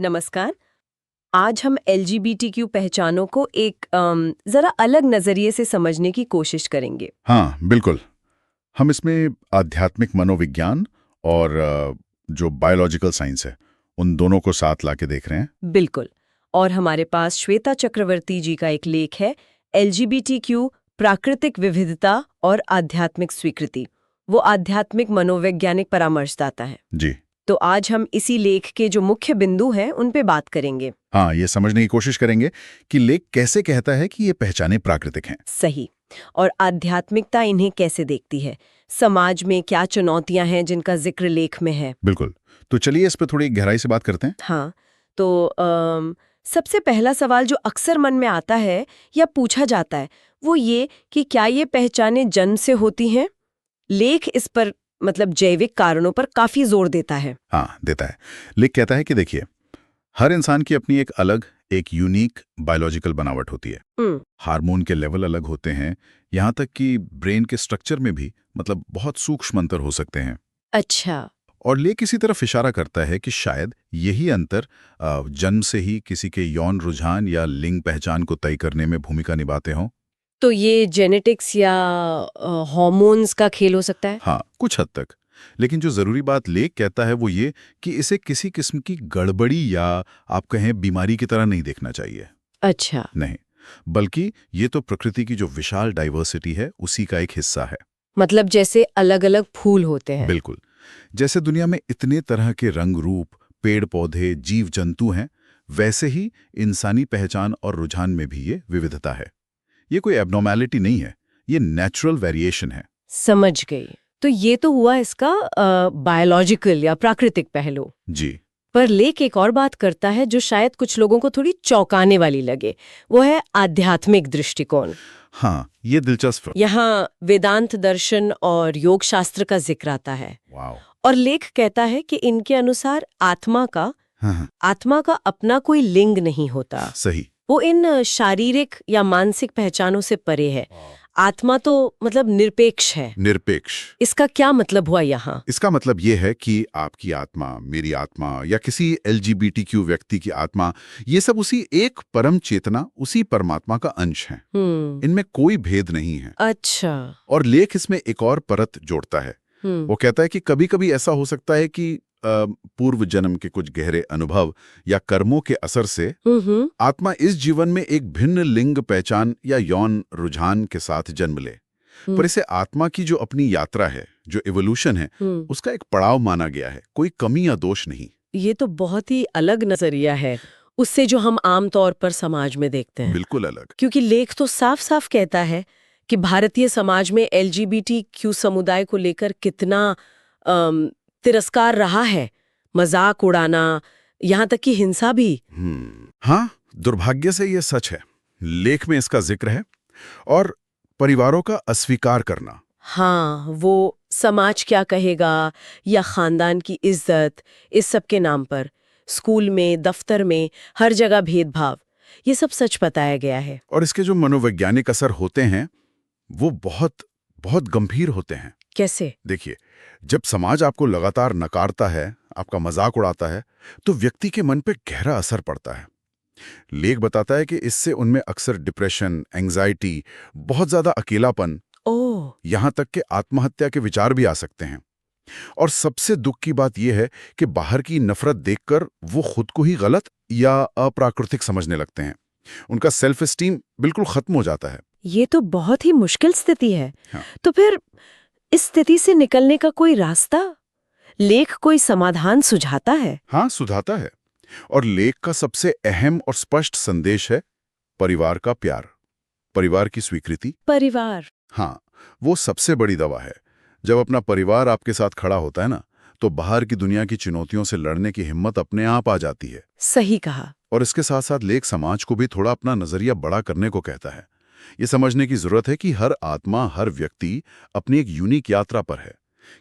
नमस्कार। आज हम एलजीबीटीक्यू पहचानों को एक जरा अलग नजरिए से समझने की कोशिश करेंगे। हाँ, बिल्कुल। हम इसमें आध्यात्मिक मनोविज्ञान और जो बायोलॉजिकल साइंस है, उन दोनों को साथ लाके देख रहे हैं। बिल्कुल। और हमारे पास श्वेता चक्रवर्ती जी का एक लेख है, एलजीबीटीक्यू प्राकृतिक विविधता और आध्यात्मिक स्वीकृति। वो आध्यात्मिक मनोवैज्ञानिक परामर्शदाता है। जी। तो आज हम इसी लेख के जो मुख्य बिंदु हैं उन पे बात करेंगे। हाँ, ये समझने की कोशिश करेंगे कि लेख कैसे कहता है कि ये पहचाने प्राकृतिक हैं। सही। और आध्यात्मिकता इन्हें कैसे देखती है, समाज में क्या चुनौतियां हैं जिनका जिक्र लेख में है। बिल्कुल। तो चलिए इस पे थोड़ी गहराई से बात करते हैं। हाँ, तो सबसे पहला सवाल जो अक्सर मन में आता है या पूछा जाता है वो ये कि क्या ये पहचानें जन्म से होती हैं। लेख इस पर मतलब जैविक कारणों पर काफी जोर देता है। हाँ, देता है। लेख कहता है कि देखिए, हर इंसान की अपनी एक अलग, एक यूनिक बायोलॉजिकल बनावट होती है। हार्मोन के लेवल अलग होते हैं, यहाँ तक कि ब्रेन के स्ट्रक्चर में भी मतलब बहुत सूक्ष्म अंतर हो सकते हैं। अच्छा। और लेख इसी तरफ इशारा करता है कि शायद यही अंतर जन्म से ही किसी के यौन रुझान या लिंग पहचान को तय करने में भूमिका निभाते हों। तो ये जेनेटिक्स या हार्मोन्स का खेल हो सकता है। हाँ, कुछ हद तक। लेकिन जो जरूरी बात लेख कहता है वो ये कि इसे किसी किस्म की गड़बड़ी या आप कहें बीमारी की तरह नहीं देखना चाहिए। अच्छा। नहीं, बल्कि ये तो प्रकृति की जो विशाल डाइवर्सिटी है उसी का एक हिस्सा है। मतलब जैसे अलग अलग फूल होते हैं। बिल्कुल। जैसे दुनिया में इतने तरह के रंग रूप, पेड़ पौधे, जीव जंतु हैं, वैसे ही इंसानी पहचान और रुझान में भी ये विविधता है। ये कोई एब्नॉर्मैलिटी नहीं है, ये नेचुरल वेरिएशन है। समझ गई। तो ये तो हुआ इसका बायोलॉजिकल या प्राकृतिक पहलू। जी। पर लेख एक और बात करता है जो शायद कुछ लोगों को थोड़ी चौंकाने वाली लगे, वो है आध्यात्मिक दृष्टिकोण। हाँ, ये दिलचस्प। यहाँ वेदांत दर्शन और योग शास्त्र का जिक्र आता है। वाओ। और लेख कहता है कि इनके अनुसार आत्मा का अपना कोई लिंग नहीं होता। सही। वो इन शारीरिक या मानसिक पहचानों से परे है। आत्मा तो मतलब निरपेक्ष है। निरपेक्ष। इसका क्या मतलब हुआ यहाँ? इसका मतलब ये है कि आपकी आत्मा, मेरी आत्मा या किसी एलजीबीटीक्यू व्यक्ति की आत्मा, ये सब उसी एक परम चेतना, उसी परमात्मा का अंश हैं। इनमें कोई भेद नहीं है। अच्छा। और लेख इसमें एक और परत जोड़ता है। वो कहता है कि कभी-कभी ऐसा हो सकता है कि पूर्व जन्म के कुछ गहरे अनुभव या कर्मों के असर से आत्मा इस जीवन में एक भिन्न लिंग पहचान या यौन रुझान के साथ जन्म ले। पर इसे आत्मा की जो अपनी यात्रा है, जो इवोल्यूशन है, उसका एक पड़ाव माना गया है, कोई कमी या दोष नहीं। ये तो बहुत ही अलग नजरिया है उससे जो हम आमतौर पर समाज में देखते हैं। बिल्कुल अलग। क्योंकि लेख तो साफ साफ कहता है कि भारतीय समाज में एलजीबीटीक्यू समुदाय को लेकर कितना तिरस्कार रहा है, मजाक उड़ाना, यहाँ तक कि हिंसा भी। हाँ, दुर्भाग्य से ये सच है। लेख में इसका जिक्र है। और परिवारों का अस्वीकार करना। हाँ, वो समाज क्या कहेगा या खानदान की इज्जत, इस सब के नाम पर स्कूल में, दफ्तर में, हर जगह भेदभाव, ये सब सच बताया गया है। और इसके जो मनोवैज्ञानिक असर होते हैं वो बहुत बहुत गंभीर होते हैं। कैसे? देखिए, जब समाज आपको लगातार नकारता है, आपका मजाक उड़ाता है, तो व्यक्ति के मन पे गहरा असर पड़ता है। लेख बताता है कि इससे उनमें अक्सर डिप्रेशन, एंजाइटी, बहुत ज्यादा अकेलापन, यहाँ तक कि आत्महत्या के विचार भी आ सकते हैं। और सबसे दुख की बात यह है कि बाहर की नफरत देखकर वो खुद को ही गलत या अप्राकृतिक समझने लगते हैं। उनका सेल्फ एस्टीम बिल्कुल खत्म हो जाता है। ये तो बहुत ही मुश्किल स्थिति है। हाँ। तो फिर इस स्थिति से निकलने का कोई रास्ता? लेख कोई समाधान सुझाता है? हाँ, सुझाता है। और लेख का सबसे अहम और स्पष्ट संदेश है परिवार का प्यार, परिवार की स्वीकृति। परिवार। हाँ, वो सबसे बड़ी दवा है। जब अपना परिवार आपके साथ खड़ा होता है ना, तो बाहर की दुनिया की चुनौतियों से लड़ने की हिम्मत अपने आप आ जाती है। सही कहा। और इसके साथ साथ लेख समाज को भी थोड़ा अपना नजरिया बड़ा करने को कहता है। ये समझने की जरूरत है कि हर आत्मा, हर व्यक्ति अपनी एक यूनिक यात्रा पर है।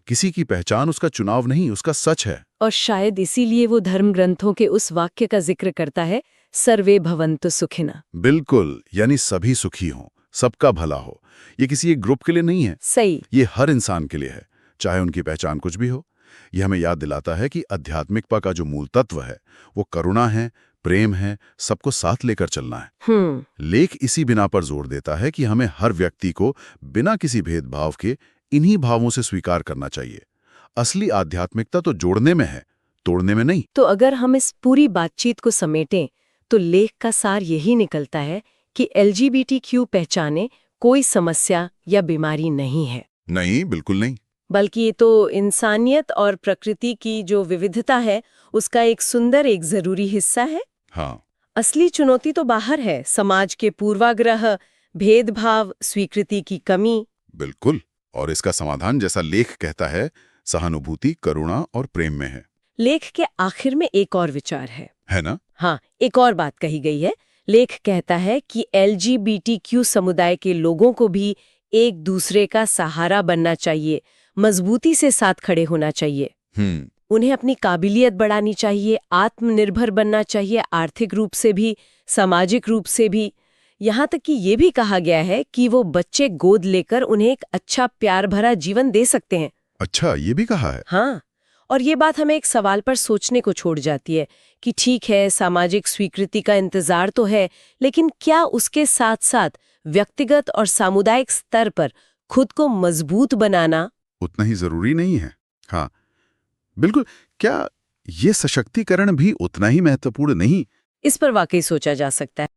किसी की पहचान उसका चुनाव नहीं, उसका सच है। और शायद इसीलिए वो धर्म ग्रंथों के उस वाक्य का जिक्र करता है, सर्वे भवन्तु सुखिनः। बिल्कुल, यानी सभी सुखी हों, सबका भला हो। ये किसी एक ग्रुप के लिए नहीं है। सही। ये हर इंसान के लिए है, चाहे उनकी पहचान कुछ भी हो। यह हमें याद दिलाता है कि आध्यात्मिकता का जो मूल तत्व है वो करुणा है, प्रेम है, सबको साथ लेकर चलना है। लेख इसी बिना पर जोर देता है कि हमें हर व्यक्ति को बिना किसी भेदभाव के इन्हीं भावों से स्वीकार करना चाहिए। असली आध्यात्मिकता तो जोड़ने में है, तोड़ने में नहीं। तो अगर हम इस पूरी बातचीत को समेटें तो लेख का सार यही निकलता है कि LGBTQ पहचाने कोई समस्या या बीमारी नहीं है, नहीं, बिल्कुल नहीं। बल्कि ये तो इंसानियत और प्रकृति की जो विविधता है उसका एक सुंदर, एक जरूरी हिस्सा है। हाँ, असली चुनौती तो बाहर है, समाज के पूर्वाग्रह, भेदभाव, स्वीकृति की कमी। बिल्कुल। और इसका समाधान, जैसा लेख कहता है, सहानुभूति, करुणा और प्रेम में है। लेख के आखिर में एक और विचार है ना? हाँ, एक और बात कही गई है। लेख कहता है कि LGBTQ समुदाय के लोगों को भी एक दूसरे का सहारा बनना चाहिए, मजबूती से साथ खड़े होना चाहिए। उन्हें अपनी काबिलियत बढ़ानी चाहिए, आत्मनिर्भर बनना चाहिए, आर्थिक रूप से भी, सामाजिक रूप से भी। यहाँ तक कि ये भी कहा गया है कि वो बच्चे गोद लेकर उन्हें एक अच्छा प्यार भरा जीवन दे सकते हैं। अच्छा, ये भी कहा है? हाँ, और ये बात हमें एक सवाल पर सोचने को छोड़ जाती है कि ठीक है, सामाजिक स्वीकृति का इंतजार तो है, लेकिन क्या उसके साथ साथ व्यक्तिगत और सामुदायिक स्तर पर खुद को मजबूत बनाना उतना ही जरूरी नहीं है? हाँ, बिल्कुल। क्या ये सशक्तिकरण भी उतना ही महत्वपूर्ण नहीं? इस पर वाकई सोचा जा सकता है।